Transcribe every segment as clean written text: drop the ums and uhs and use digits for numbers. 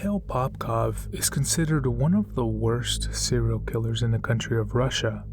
Mikhail Popkov is considered one of the worst serial killers in the country of Russia.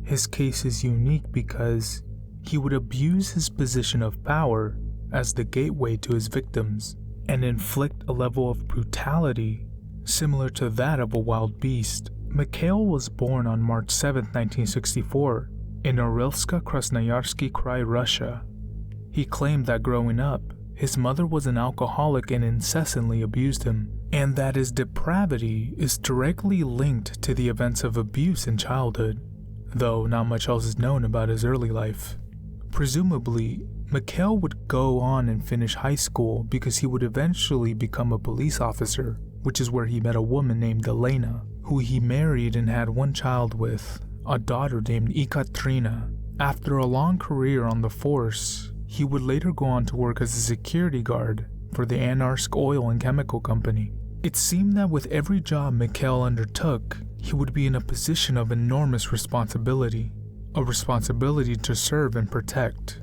His case is unique because he would abuse his position of power as the gateway to his victims and inflict a level of brutality similar to that of a wild beast. Mikhail was born on March 7, 1964, in Norilsk-Krasnoyarsky Krai, Russia. He claimed that growing up, his mother was an alcoholic and incessantly abused him, and that his depravity is directly linked to the events of abuse in childhood, though not much else is known about his early life. Presumably, Mikhail would go on and finish high school because he would eventually become a police officer, which is where he met a woman named Elena, who he married and had one child with, a daughter named Ekaterina. After a long career on the force, he would later go on to work as a security guard for the Anarsk Oil and Chemical Company. It seemed that with every job Mikhail undertook, he would be in a position of enormous responsibility, a responsibility to serve and protect.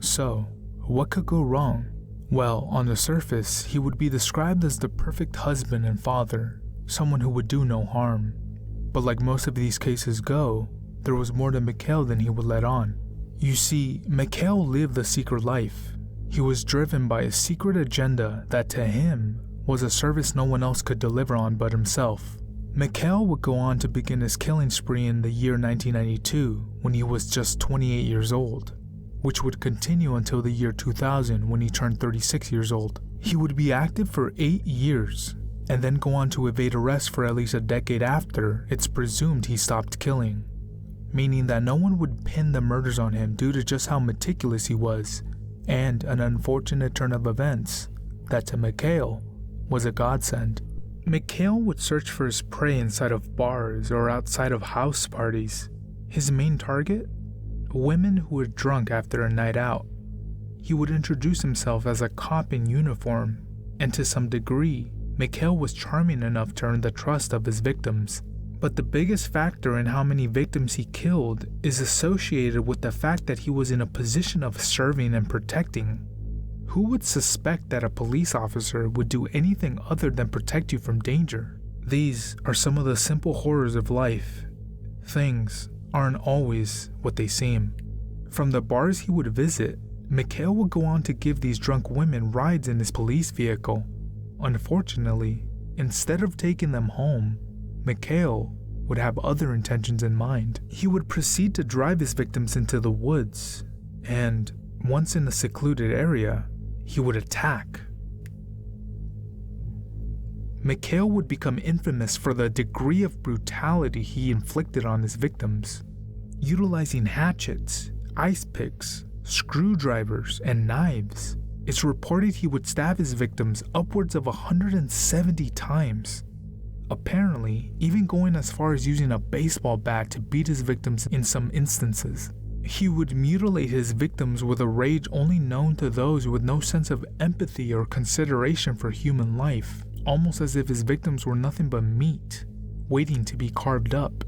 So, what could go wrong? Well, on the surface, he would be described as the perfect husband and father, someone who would do no harm. But like most of these cases go, there was more to Mikhail than he would let on. You see, Mikhail lived a secret life. He was driven by a secret agenda that to him was a service no one else could deliver on but himself. Mikhail would go on to begin his killing spree in the year 1992 when he was just 28 years old, which would continue until the year 2000 when he turned 36 years old. He would be active for 8 years and then go on to evade arrest for at least a decade after it's presumed he stopped killing, meaning that no one would pin the murders on him due to just how meticulous he was, and an unfortunate turn of events that to Mikhail was a godsend. Mikhail would search for his prey inside of bars or outside of house parties. His main target? Women who were drunk after a night out. He would introduce himself as a cop in uniform, and to some degree, Mikhail was charming enough to earn the trust of his victims. But the biggest factor in how many victims he killed is associated with the fact that he was in a position of serving and protecting. Who would suspect that a police officer would do anything other than protect you from danger? These are some of the simple horrors of life. Things aren't always what they seem. From the bars he would visit, Mikhail would go on to give these drunk women rides in his police vehicle. Unfortunately, instead of taking them home, Mikhail would have other intentions in mind. He would proceed to drive his victims into the woods, and once in a secluded area, he would attack. Mikhail would become infamous for the degree of brutality he inflicted on his victims. Utilizing hatchets, ice picks, screwdrivers, and knives, it's reported he would stab his victims upwards of 170 times. Apparently, even going as far as using a baseball bat to beat his victims in some instances. He would mutilate his victims with a rage only known to those with no sense of empathy or consideration for human life, almost as if his victims were nothing but meat, waiting to be carved up,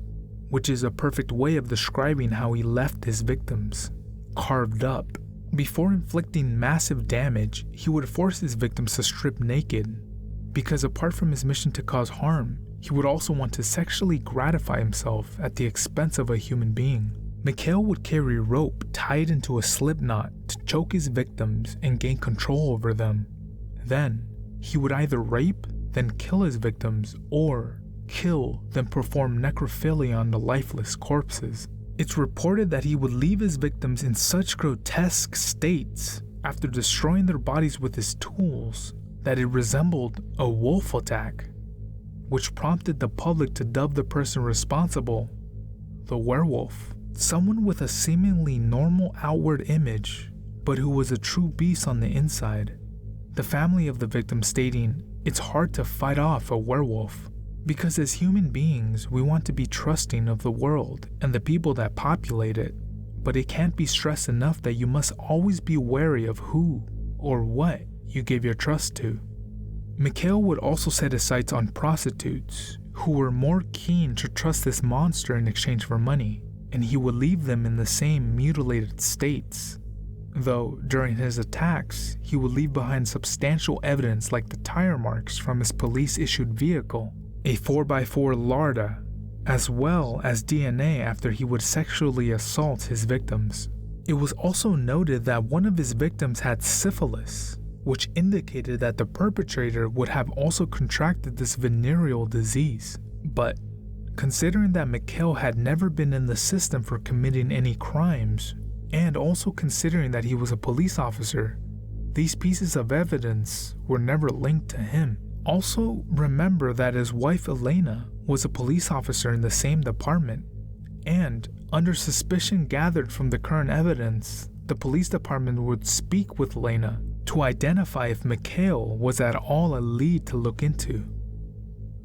which is a perfect way of describing how he left his victims, carved up. Before inflicting massive damage, he would force his victims to strip naked, because apart from his mission to cause harm, he would also want to sexually gratify himself at the expense of a human being. Mikhail would carry rope tied into a slip knot to choke his victims and gain control over them. Then, he would either rape, then kill his victims, or kill, then perform necrophilia on the lifeless corpses. It's reported that he would leave his victims in such grotesque states after destroying their bodies with his tools that it resembled a wolf attack, which prompted the public to dub the person responsible the werewolf, someone with a seemingly normal outward image, but who was a true beast on the inside. The family of the victim stating, "It's hard to fight off a werewolf, because as human beings we want to be trusting of the world and the people that populate it, but it can't be stressed enough that you must always be wary of who or what you give your trust to." Mikhail would also set his sights on prostitutes, who were more keen to trust this monster in exchange for money, and he would leave them in the same mutilated states. though during his attacks, he would leave behind substantial evidence like the tire marks from his police-issued vehicle, a 4x4 Larda, as well as DNA after he would sexually assault his victims. It was also noted that one of his victims had syphilis, which indicated that the perpetrator would have also contracted this venereal disease. But considering that Mikhail had never been in the system for committing any crimes, and also considering that he was a police officer, these pieces of evidence were never linked to him. Also, remember that his wife Elena was a police officer in the same department, and under suspicion gathered from the current evidence, the police department would speak with Elena to identify if Mikhail was at all a lead to look into.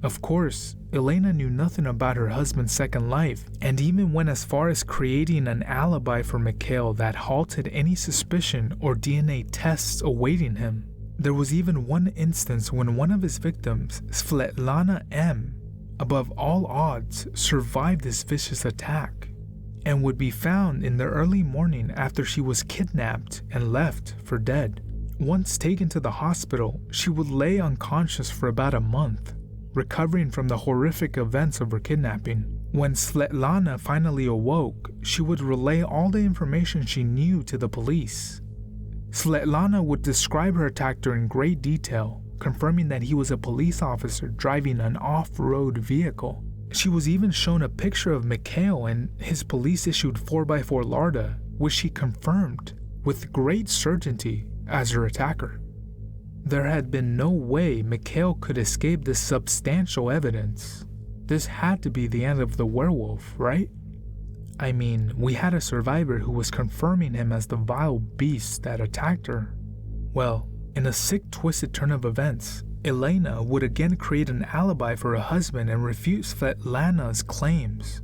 Of course, Elena knew nothing about her husband's second life, and even went as far as creating an alibi for Mikhail that halted any suspicion or DNA tests awaiting him. There was even one instance when one of his victims, Svetlana M., above all odds, survived this vicious attack, and would be found in the early morning after she was kidnapped and left for dead. Once taken to the hospital, she would lay unconscious for about a month, recovering from the horrific events of her kidnapping. When Svetlana finally awoke, she would relay all the information she knew to the police. Svetlana would describe her attacker in great detail, confirming that he was a police officer driving an off-road vehicle. She was even shown a picture of Mikhail and his police-issued 4x4 Larda, which she confirmed with great certainty as her attacker. There had been no way Mikhail could escape this substantial evidence. This had to be the end of the werewolf, right? I mean, we had a survivor who was confirming him as the vile beast that attacked her. Well, in a sick, twisted turn of events, Elena would again create an alibi for her husband and refute Svetlana's claims,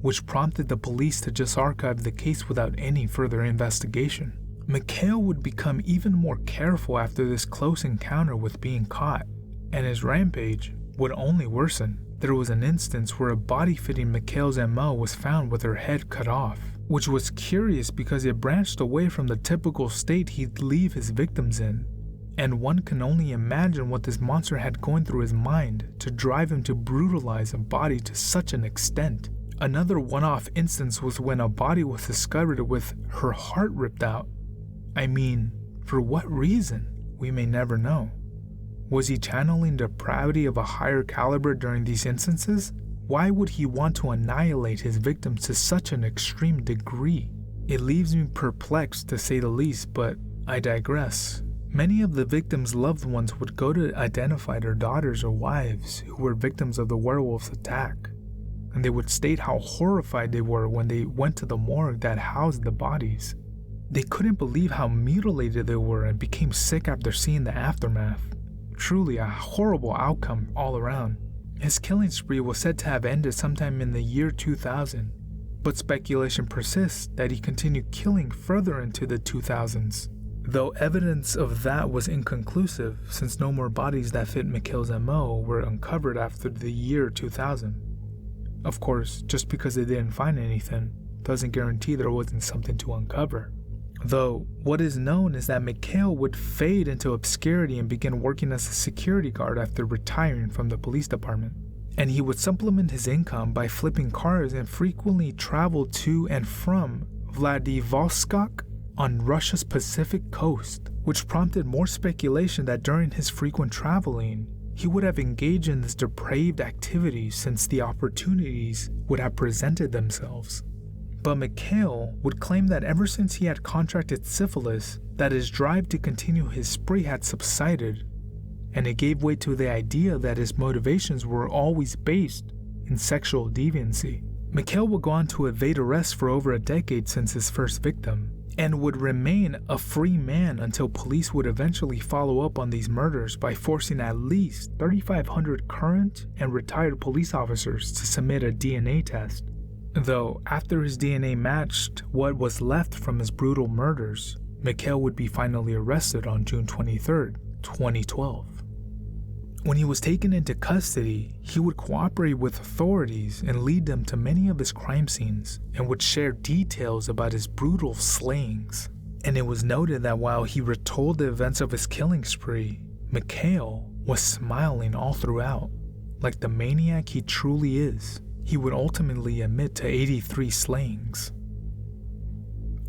which prompted the police to just archive the case without any further investigation. Mikhail would become even more careful after this close encounter with being caught, and his rampage would only worsen. There was an instance where a body fitting Mikhail's MO was found with her head cut off, which was curious because it branched away from the typical state he'd leave his victims in, and one can only imagine what this monster had going through his mind to drive him to brutalize a body to such an extent. Another one-off instance was when a body was discovered with her heart ripped out. I mean, for what reason? We may never know. Was he channeling depravity of a higher caliber during these instances? Why would he want to annihilate his victims to such an extreme degree? It leaves me perplexed to say the least, but I digress. Many of the victims' loved ones would go to identify their daughters or wives who were victims of the werewolf's attack, and they would state how horrified they were when they went to the morgue that housed the bodies. They couldn't believe how mutilated they were and became sick after seeing the aftermath. Truly a horrible outcome all around. His killing spree was said to have ended sometime in the year 2000, but speculation persists that he continued killing further into the 2000s, though evidence of that was inconclusive since no more bodies that fit Mikhail's MO were uncovered after the year 2000. Of course, just because they didn't find anything doesn't guarantee there wasn't something to uncover. Though, what is known is that Mikhail would fade into obscurity and begin working as a security guard after retiring from the police department. And he would supplement his income by flipping cars and frequently travel to and from Vladivostok on Russia's Pacific coast, which prompted more speculation that during his frequent traveling, he would have engaged in this depraved activity since the opportunities would have presented themselves. But Mikhail would claim that ever since he had contracted syphilis, that his drive to continue his spree had subsided, and it gave way to the idea that his motivations were always based in sexual deviancy. Mikhail would go on to evade arrest for over a decade since his first victim, and would remain a free man until police would eventually follow up on these murders by forcing at least 3,500 current and retired police officers to submit a DNA test. Though, after his DNA matched what was left from his brutal murders, Mikhail would be finally arrested on June 23, 2012. When he was taken into custody, he would cooperate with authorities and lead them to many of his crime scenes, and would share details about his brutal slayings. And it was noted that while he retold the events of his killing spree, Mikhail was smiling all throughout. Like the maniac he truly is, he would ultimately admit to 83 slayings.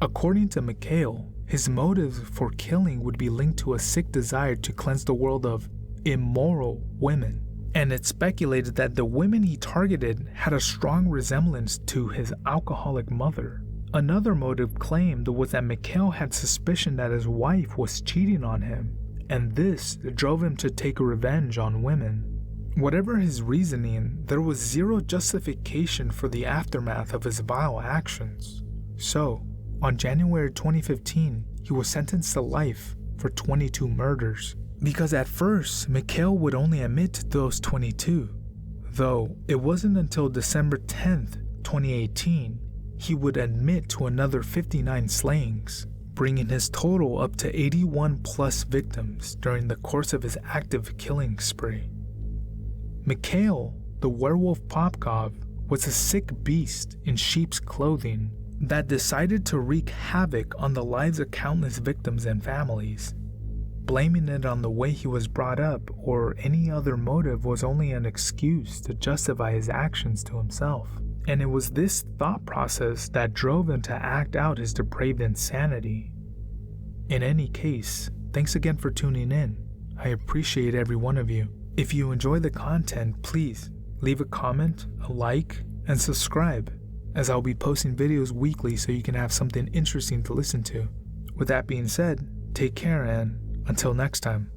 According to Mikhail, his motive for killing would be linked to a sick desire to cleanse the world of immoral women, and it's speculated that the women he targeted had a strong resemblance to his alcoholic mother. Another motive claimed was that Mikhail had suspicion that his wife was cheating on him, and this drove him to take revenge on women. Whatever his reasoning, there was zero justification for the aftermath of his vile actions. So, on January 2015, he was sentenced to life for 22 murders. Because at first, Mikhail would only admit to those 22, though it wasn't until December 10th, 2018, he would admit to another 59 slayings, bringing his total up to 81 plus victims during the course of his active killing spree. Mikhail, the Werewolf Popkov, was a sick beast in sheep's clothing that decided to wreak havoc on the lives of countless victims and families. Blaming it on the way he was brought up or any other motive was only an excuse to justify his actions to himself. And it was this thought process that drove him to act out his depraved insanity. In any case, thanks again for tuning in. I appreciate every one of you. If you enjoy the content, please leave a comment, a like, and subscribe, as I'll be posting videos weekly so you can have something interesting to listen to. With that being said, take care and until next time.